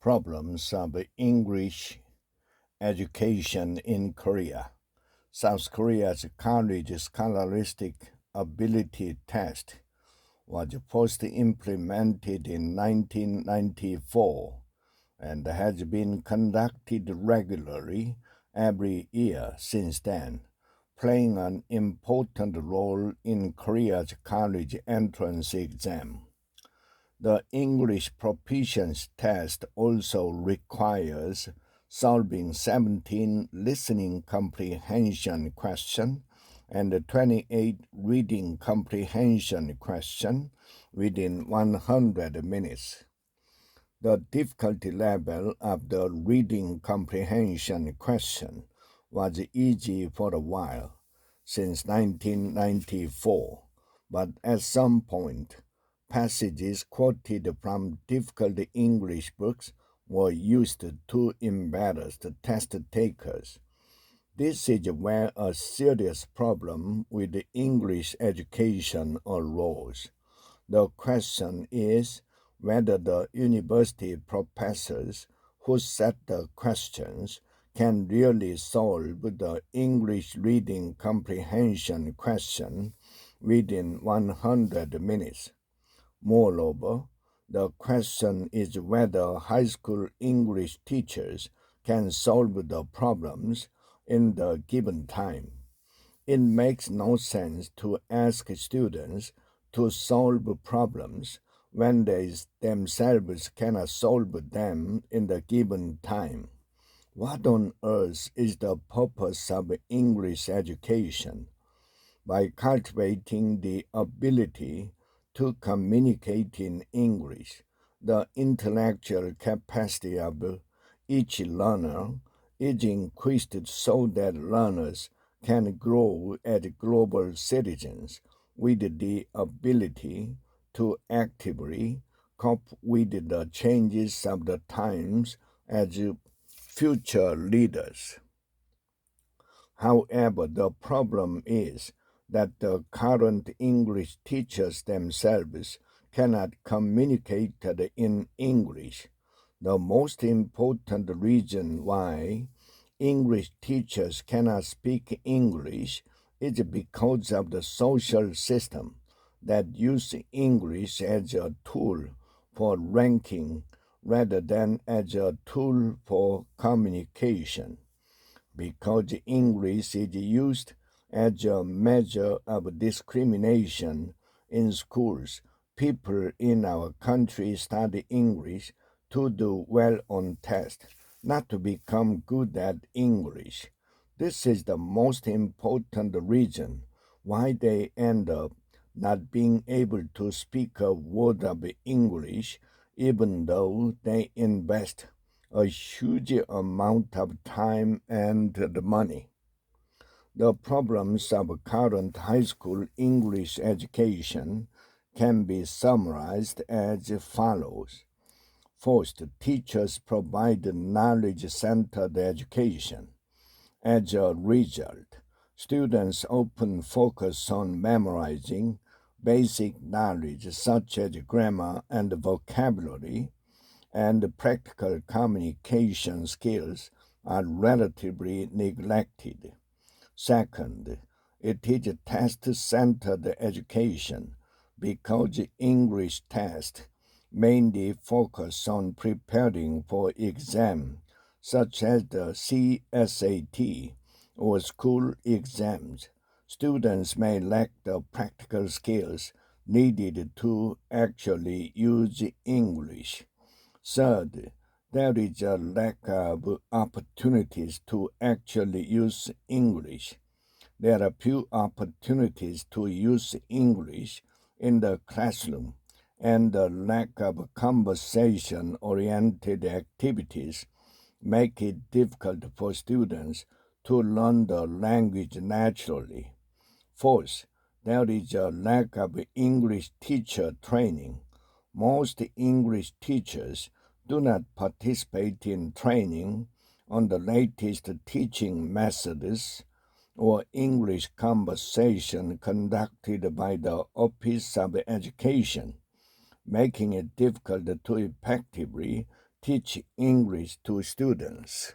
Problems of English education in Korea. South Korea's college scholastic ability test was first implemented in 1994 and has been conducted regularly every year since then, playing an important role in Korea's college entrance exam. The English proficiency test also requires solving 17 listening comprehension questions and 28 reading comprehension questions within 100 minutes. The difficulty level of the reading comprehension question was easy for a while, since 1994, but at some point, passages quoted from difficult English books were used to embarrass the test takers. This is where a serious problem with the English education arose. The question is whether the university professors who set the questions can really solve the English reading comprehension question within 100 minutes. Moreover, the question is whether high school English teachers can solve the problems in the given time. It makes no sense to ask students to solve problems when they themselves cannot solve them in the given time. What on earth is the purpose of English education? By cultivating the ability to communicate in English, the intellectual capacity of each learner is increased so that learners can grow as global citizens with the ability to actively cope with the changes of the times as future leaders. However, the problem is that the current English teachers themselves cannot communicate in English. The most important reason why English teachers cannot speak English is because of the social system that uses English as a tool for ranking rather than as a tool for communication. Because English is used as a measure of discrimination in schools, people in our country study English to do well on tests, not to become good at English. This is the most important reason why they end up not being able to speak a word of English, even though they invest a huge amount of time and the money. The problems of current high school English education can be summarized as follows. First, teachers provide knowledge-centered education. As a result, students often focus on memorizing basic knowledge such as grammar and vocabulary, and practical communication skills are relatively neglected. Second, it is test-centered education because English tests mainly focus on preparing for exams such as the CSAT or school exams. Students may lack the practical skills needed to actually use English. Third, there is a lack of opportunities to actually use English. There are few opportunities to use English in the classroom, and the lack of conversation-oriented activities make it difficult for students to learn the language naturally. Fourth, there is a lack of English teacher training. Most English teachers do not participate in training on the latest teaching methods or English conversation conducted by the Office of Education, making it difficult to effectively teach English to students.